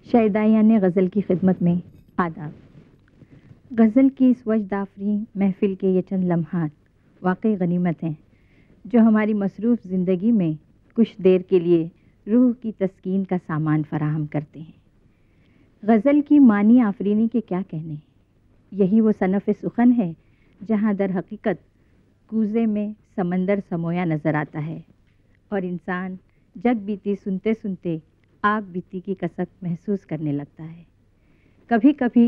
शायदायाने गज़ल की खिदमत में आदाब। गज़ल की इस वजदाफरी महफिल के ये चंद लम्हात वाकई गनीमत हैं, जो हमारी मसरूफ़ ज़िंदगी में कुछ देर के लिए रूह की तस्कीन का सामान फराहम करते हैं। गज़ल की मानी आफरीनी के क्या कहने, यही वो सनफ़ सुखन है जहाँ दर हकीकत कूज़े में समंदर समोया नज़र आता है और इंसान जग बीती सुनते सुनते आग बीती की कसक महसूस करने लगता है। कभी कभी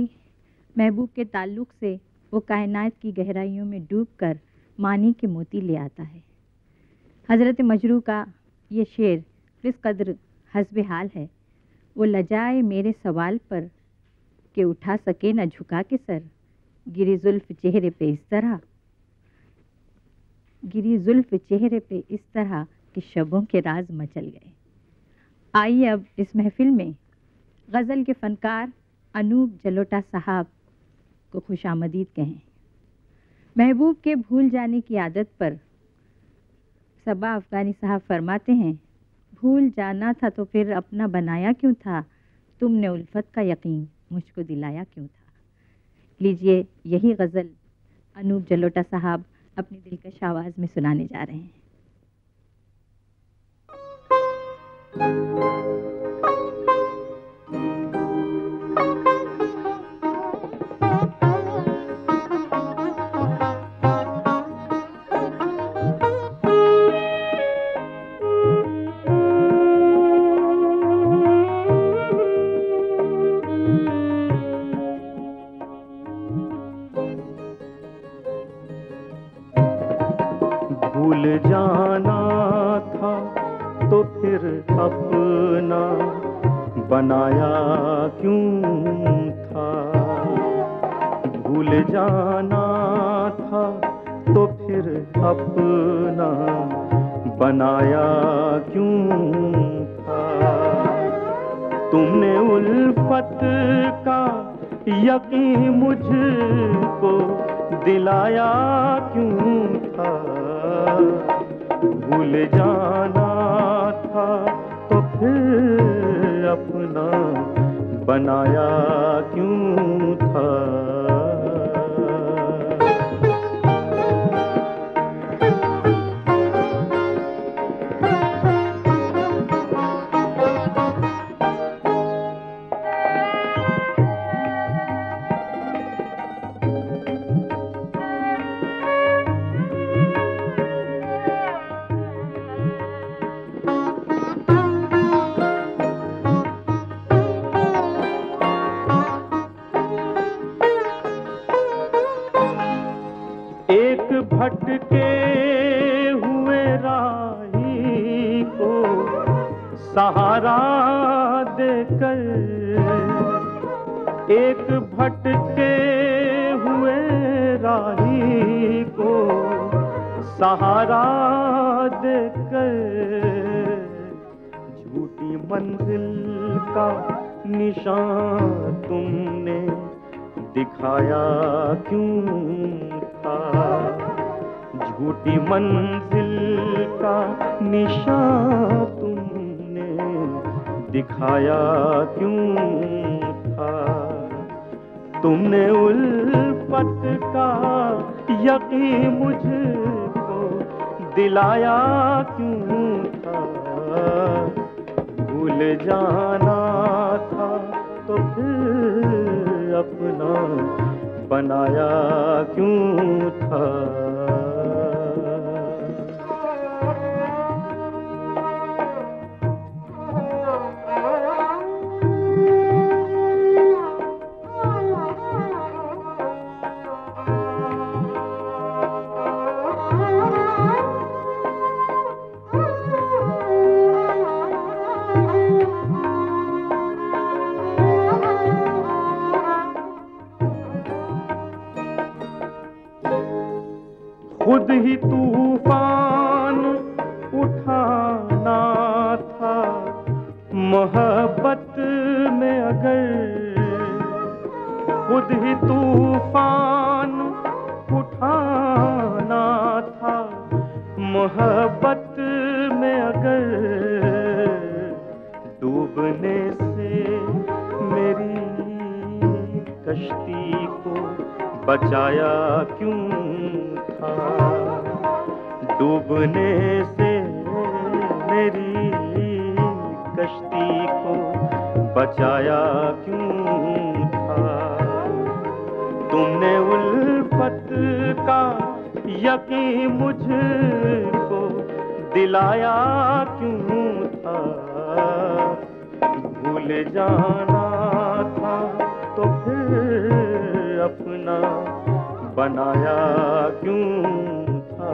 महबूब के ताल्लुक़ से वो कायनात की गहराइयों में डूबकर मानी के मोती ले आता है। हज़रत मजरू का ये शेर किस कदर हस्बे हाल है। वो लजाए मेरे सवाल पर कि उठा सके न झुका के सर, गिरी जुल्फ़ चेहरे पे इस तरह, गिरी जुल्फ़ चेहरे पे इस तरह कि शबों के राज मचल गए। आइए अब इस महफिल में गज़ल के फ़नकार अनूप जलोटा साहब को खुशामदीद कहें। महबूब के भूल जाने की आदत पर सबा अफ़गानी साहब फरमाते हैं, भूल जाना था तो फिर अपना बनाया क्यों था, तुमने उल्फत का यकीन मुझको दिलाया क्यों था। लीजिए यही गज़ल अनूप जलोटा साहब अपनी दिलकश आवाज़ में सुनाने जा रहे हैं। भूल जाना था तो फिर अपना बनाया क्यों था, भूल जाना था तो फिर अपना बनाया क्यों था। तुमने उल्फत का यकीन मुझको दिलाया क्यों था, भूल जाना था तो फिर अपना बनाया क्यों था। एक भटके हुए राही को सहारा देकर, एक भटके हुए राही को सहारा देकर, झूठी मंजिल का निशान तुमने दिखाया क्यों था, झूठी मंजिल का निशान तुमने दिखाया क्यों था। तुमने उल्फत का यकीन मुझको दिलाया क्यों था, भूल जाना था तो फिर अपना बनाया क्यों था। खुद ही तूफान उठाना था मोहब्बत में अगर, खुद ही तूफान उठाना था मोहब्बत में अगर, डूबने से मेरी कश्ती को बचाया क्यों था, डूबने से मेरी कश्ती को बचाया क्यों था। तुमने उल्फत का यकीन मुझको दिलाया क्यों था, भूल जाना था तो फिर अपना बनाया क्यों था।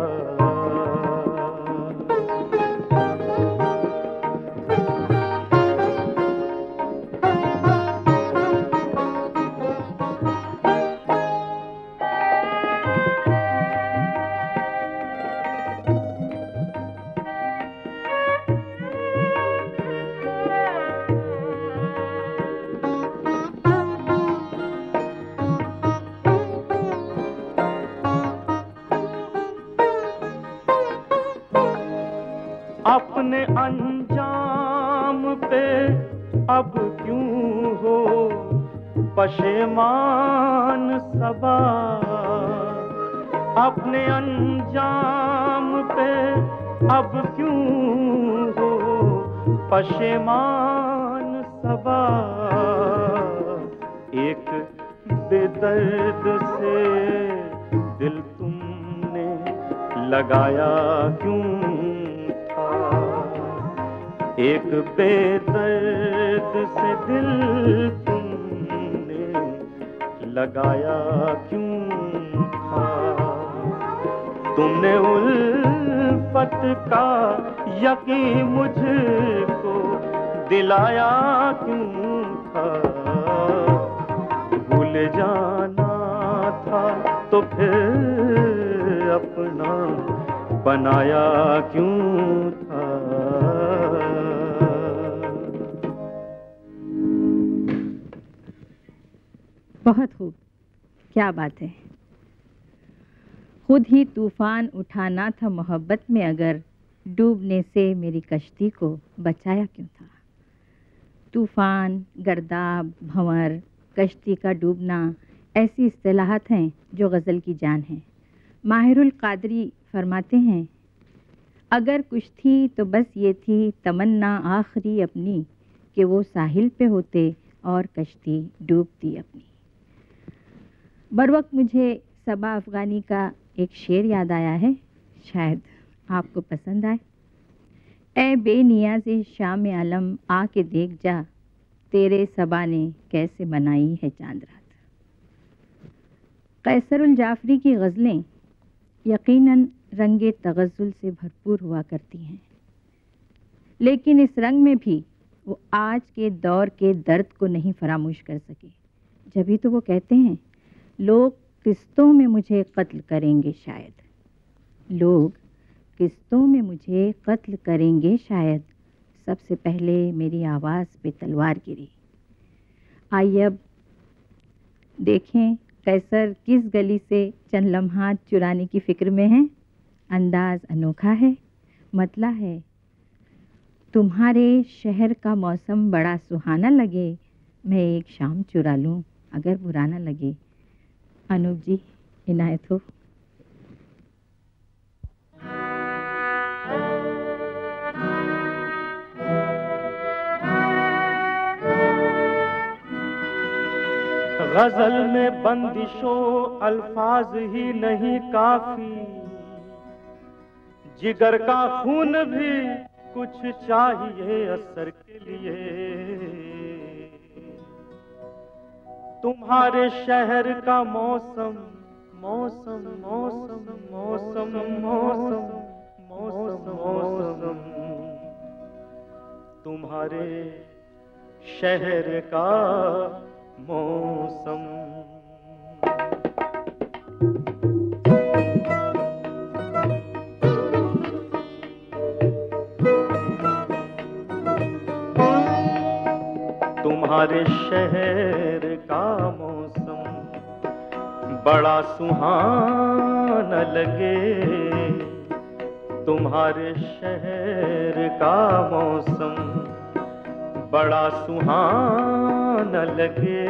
अपने अंजाम पे अब क्यों हो पशेमान सबा, अपने अंजाम पे अब क्यों हो पशेमान सबा। एक बेदर्द से दिल तुमने लगाया क्यों, एक बेदर्द से दिल तुमने लगाया क्यों था। तुमने उल्फत का यकीन मुझको दिलाया क्यों था, भूल जाना था तो फिर अपना बनाया क्यों था। बहुत खूब, क्या बात है। खुद ही तूफान उठाना था मोहब्बत में अगर, डूबने से मेरी कश्ती को बचाया क्यों था। तूफान, गर्दाब, भंवर, कश्ती का डूबना ऐसी इस्तिलाहात हैं जो गज़ल की जान है। माहिरुल कादरी फरमाते हैं, अगर कुछ थी तो बस ये थी तमन्ना आखिरी अपनी, कि वो साहिल पे होते और कश्ती डूबती अपनी। बरवक्त मुझे सबा अफ़गानी का एक शेर याद आया है, शायद आपको पसंद आए। ए बेनियाज़े शाम आलम आके देख जा, तेरे सबा ने कैसे मनाई है चांद रात। कैसरुल जाफरी की गज़लें यकीनन रंगे तगज़्ज़ुल से भरपूर हुआ करती हैं, लेकिन इस रंग में भी वो आज के दौर के दर्द को नहीं फरामोश कर सके। जभी तो वो कहते हैं, लोग किस्तों में मुझे कत्ल करेंगे शायद, लोग किस्तों में मुझे कत्ल करेंगे शायद, सबसे पहले मेरी आवाज़ पे तलवार गिरी। आइए अब देखें कैसर किस गली से चंद लम्हात चुराने की फ़िक्र में है। अंदाज़ अनोखा है, मतला है, तुम्हारे शहर का मौसम बड़ा सुहाना लगे, मैं एक शाम चुरा लूँ अगर बुरा ना लगे। अनूप जी, इनायत हो। गजल में बंदिशों अल्फाज ही नहीं काफी, जिगर का खून भी कुछ चाहिए असर के लिए। तुम्हारे शहर का मौसम मौसम मौसम मौसम मौसम मौसम मौसम, तुम्हारे शहर का मौसम। तुम्हारे शहर का मौसम बड़ा सुहाना लगे, तुम्हारे शहर का मौसम बड़ा सुहाना लगे।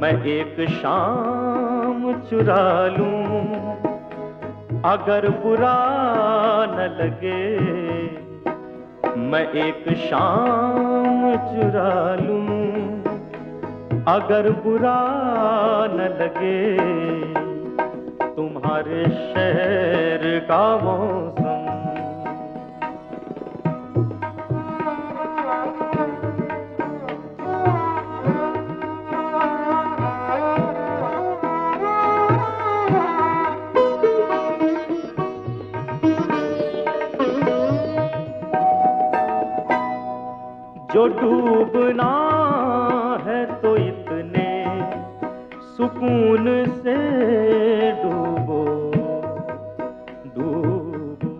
मैं एक शाम चुरा लूं अगर बुरा न लगे, मैं एक शाम चुरा लूं अगर बुरा न लगे, तुम्हारे शहर का मौसम। जो डूबना है तो इतने सुकून से डूबो, डूबो,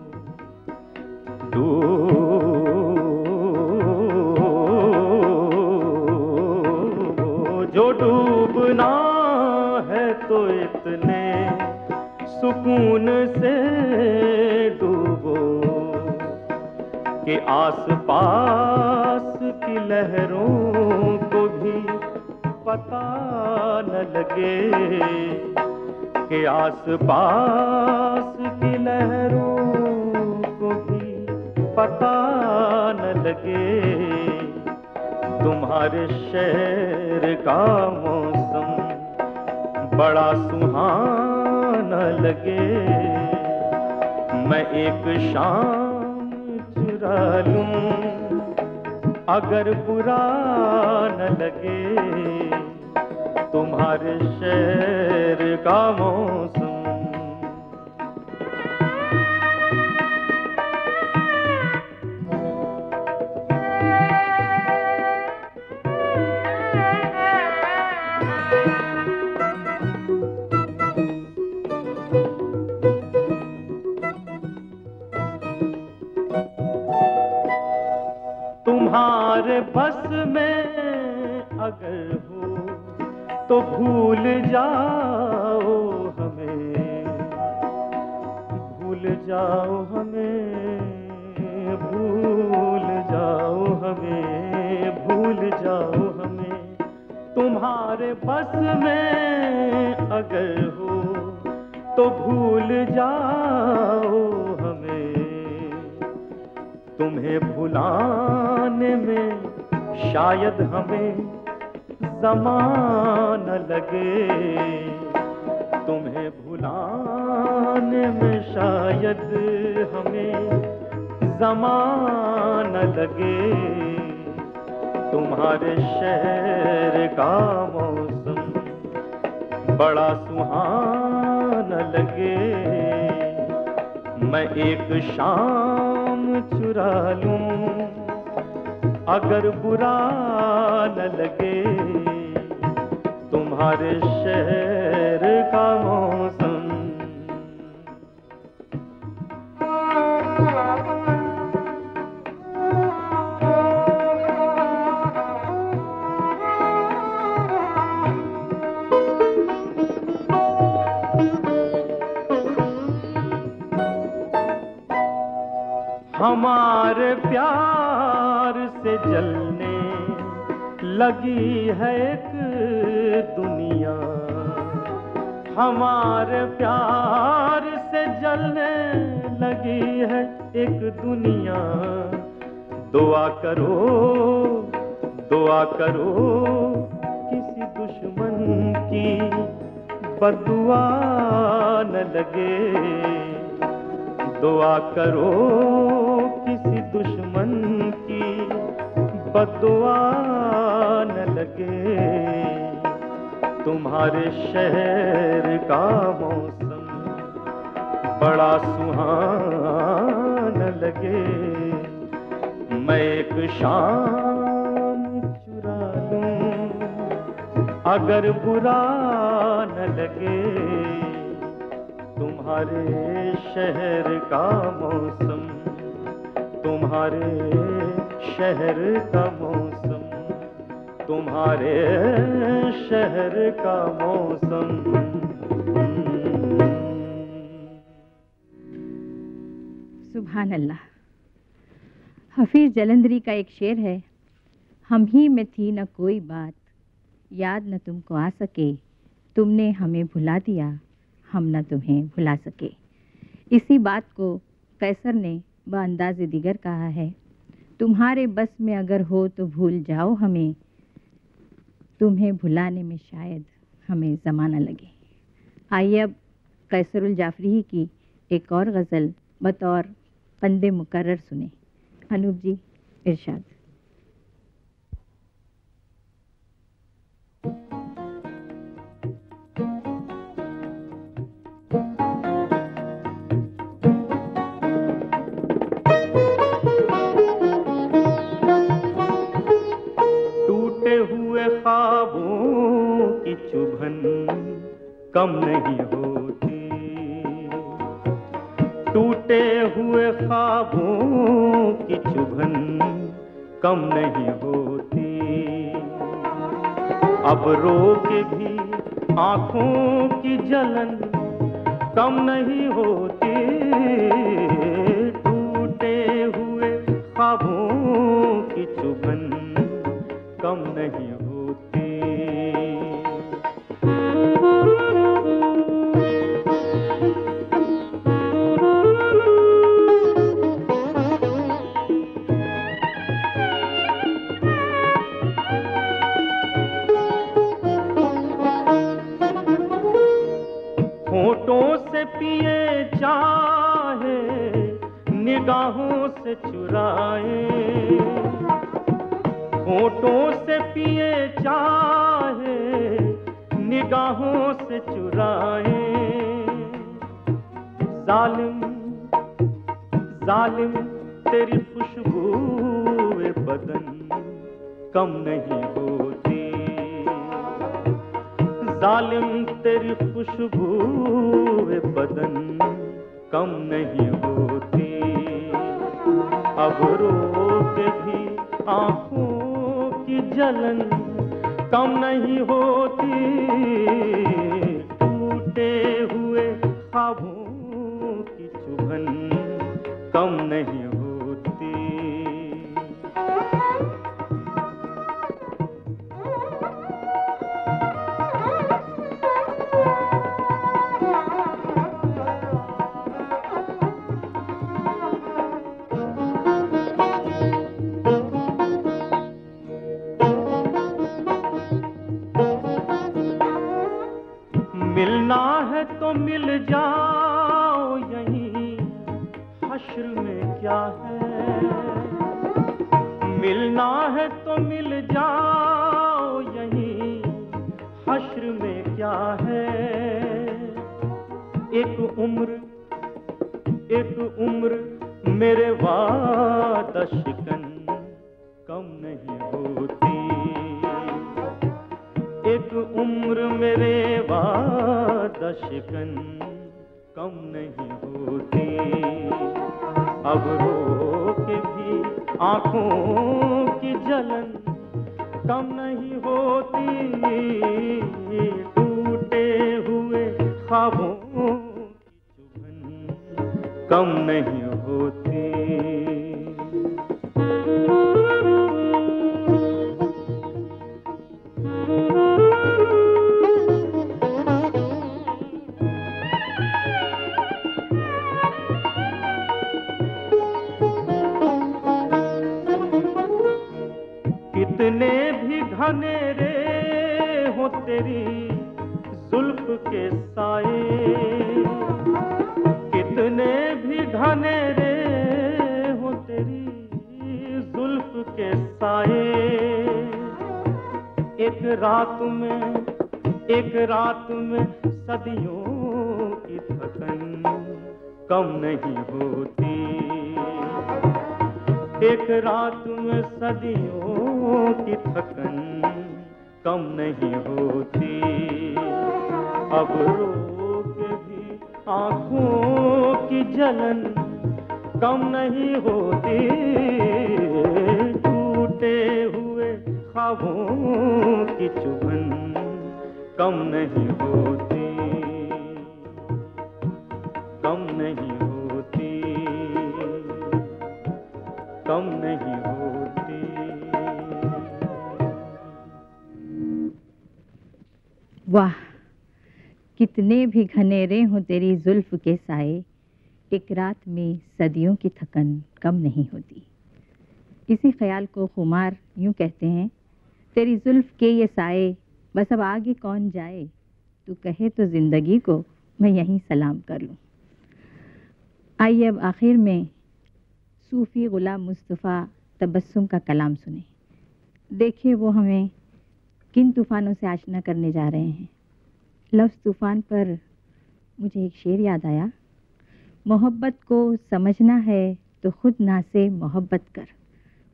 डूबो। जो डूबना है तो इतने सुकून से डूबो कि आस-पास की लहरों को भी पता न लगे, कि आस-पास की लहरों को भी पता न लगे, तुम्हारे शहर का मौसम बड़ा सुहाना लगे। मैं एक शाम चुरा लूं अगर बुरा न लगे, तुम्हारे शहर का मौसम। तुम्हारे बस में अगर हो तो भूल जाओ हमें, भूल जाओ हमें, भूल जाओ हमें, भूल जाओ हमें। तुम्हारे बस में अगर हो तो भूल जाओ हमें, तुम्हें भुलाने में शायद हमें ज़माना लगे, तुम्हें भुलाने में शायद हमें ज़माना लगे, तुम्हारे शहर का मौसम बड़ा सुहाना लगे। मैं एक शाम चुरा लूं अगर बुरा न लगे, तुम्हारे शहर का मौसम। हमारे प्यार से जलने लगी है एक दुनिया, हमारे प्यार से जलने लगी है एक दुनिया। दुआ करो, दुआ करो किसी दुश्मन की बददुआ न लगे, दुआ करो किसी दुश्मन की बददुआ न लगे, तुम्हारे शहर का मौसम बड़ा सुहाना लगे। मैं एक शाम चुरा लूं अगर बुरा न लगे, तुम्हारे शहर का मौसम, तुम्हारे शहर का मौसम। तुम्हारे शहर का मौसम। सुभान अल्लाह। हफीज जलंधरी का एक शेर है, हम ही में थी न कोई बात, याद न तुमको आ सके, तुमने हमें भुला दिया, हम न तुम्हें भुला सके। इसी बात को कैसर ने बअंदाज़े दिगर कहा है, तुम्हारे बस में अगर हो तो भूल जाओ हमें, तुम्हें भुलाने में शायद हमें ज़माना लगे। आइए अब कैसरुल जाफरी की एक और गज़ल बतौर कंदे मुकर्रर सुने। अनूप जी इरशाद। टूटे हुए ख्वाबों की चुभन कम नहीं होती, टूटे हुए ख्वाबों की चुभन कम नहीं होती। अब रो के भी आंखों की जलन कम नहीं होती, टूटे हुए ख्वाबों की चुभन कम नहीं होती। होठों से पिए चाहे निगाहों से चुराए, होठों से पिए चाहे निगाहों से चुराए। जालिम जालिम तेरी खुशबू बदन कम नहीं होती, जालिम तेरी खुशबू बदन कम नहीं होती। अब रो के भी आंखों की जलन कम नहीं होती, टूटे हुए ख्वाबों की चुभन कम नहीं होती। मिलना है तो मिल जाओ यहीं, हश्र में क्या है। मिलना है तो मिल जाओ यहीं, हश्र में क्या है। एक उम्र मेरे वादा शिकन कम नहीं होती, एक उम्र मेरे वादा शिकन कम नहीं होती। अब रो के भी आंखों की जलन कम नहीं होती, टूटे हुए ख्वाबों की चुभन कम नहीं होती। कितने भी घनेरे हो तेरी जुल्फ के साए, कितने भी घनेरे हो तेरी जुल्फ के साए। एक रात में सदियों की थकन कम नहीं होती, एक रात में सदियों की थकन कम नहीं होती। अब रो के भी आंखों की जलन कम नहीं होती, टूटे हुए ख्वाबों की चुभन कम नहीं होती, कम नहीं होती, कम नहीं होती। वाह, कितने भी घनेरे हों तेरी जुल्फ के साए, एक रात में सदियों की थकन कम नहीं होती। इसी ख्याल को खुमार यूं कहते हैं, तेरी जुल्फ के ये साए बस अब आगे कौन जाए, तू कहे तो जिंदगी को मैं यहीं सलाम कर लूं। आइए अब आखिर में सूफी गुलाम मुस्तफ़ा तबस्सुम का कलाम सुने। देखिए वो हमें किन तूफ़ानों से आशना करने जा रहे हैं। लफ्ज़ तूफ़ान पर मुझे एक शेर याद आया, मोहब्बत को समझना है तो खुद ना से मोहब्बत कर,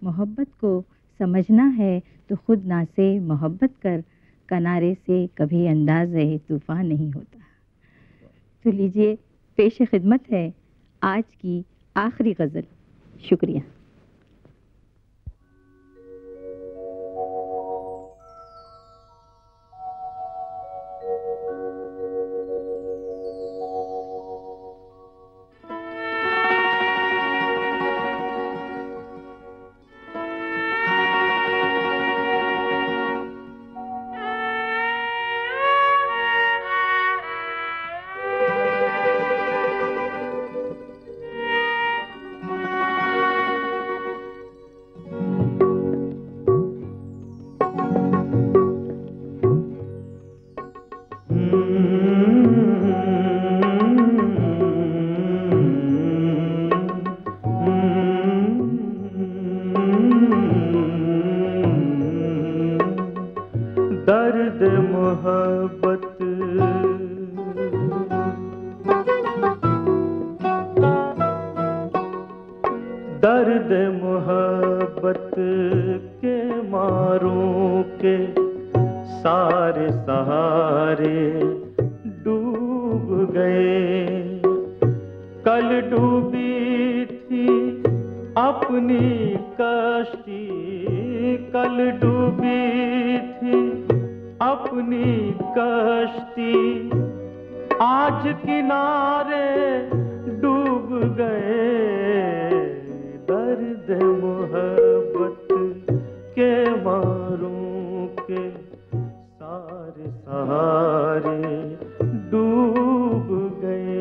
मोहब्बत को समझना है तो खुद ना से मोहब्बत कर, किनारे से कभी अंदाज़े तूफ़ान नहीं होता। तो लीजिए, पेश खिदमत है आज की आखिरी गज़ल। शुक्रिया। दर्द मोहब्बत, दर्द मोहब्बत के मारों के सारे सहारे डूब गए। कल डूबी थी अपनी कश्ती, कल डूबी थी अपनी कश्ती, आज किनारे डूब गए। दर्द मोहब्बत के मारों के सारे सहारे डूब गए।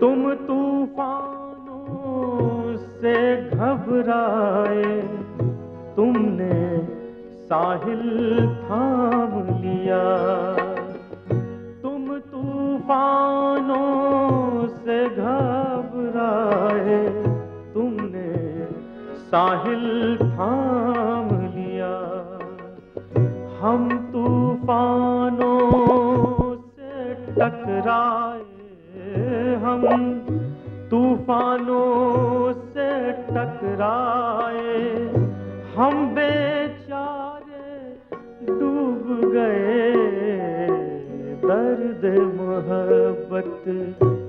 तुम तूफानों से घबराए, तुमने साहिल थाम लिया। तुम तूफानों से घबराए, तुमने साहिल थाम लिया। हम तूफानों से टकराए, हम तूफानों से टकराए, हम बेचारे डूब गए। दर्द मोहब्बत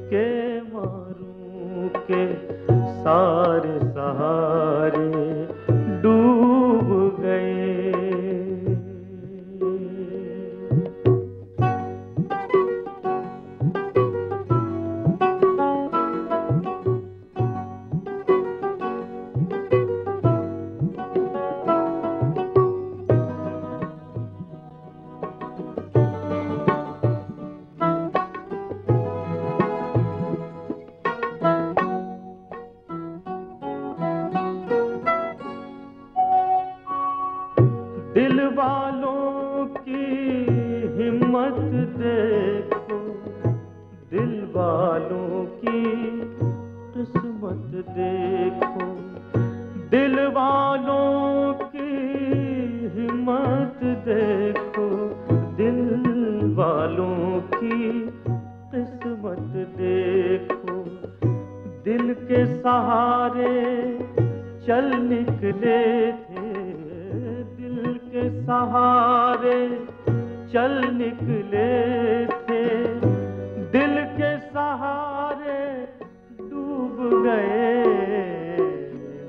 के मारों के सारे सहारे डूब गए। दिल वालों की हिम्मत देखो, दिल वालों की किस्मत देखो। दिल वालों की हिम्मत देखो, दिल वालों की चल निकले थे दिल के सहारे, चल निकले थे दिल के सहारे, डूब गए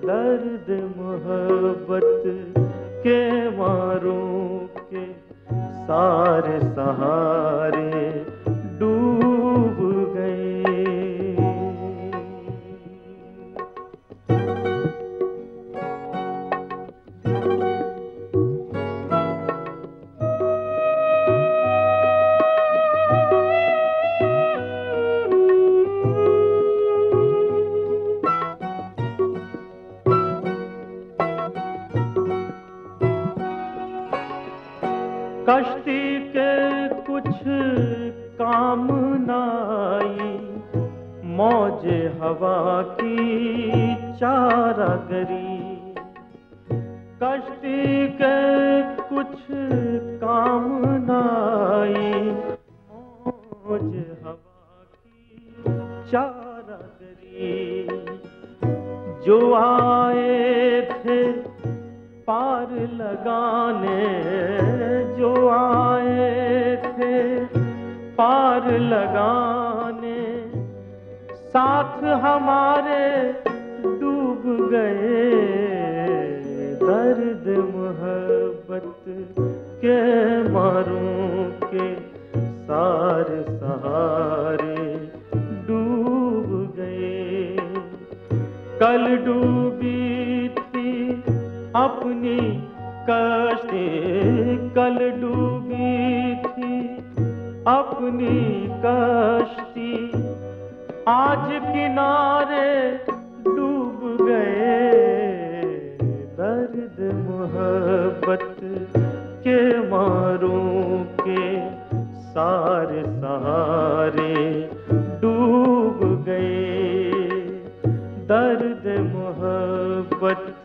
दर्द मोहब्बत के मारों के सारे सहारे डूब गए। कश्ती के कुछ काम नाई, मौजे हवा की चारागरी। कश्ती के कुछ काम नाई, मौजे हवा की चारागरी। जो आए थे पार लगाने, जो आए थे पार लगाने, साथ हमारे डूब गए दर्द मोहब्बत के मारों के सारे सहारे डूब गए। कल डूबी थी अपनी कश्ती, कल डूबी थी अपनी कश्ती, आज किनारे डूब गए दर्द मोहब्बत के मारों के सारे सहारे डूब गए दर्द मोहब्बत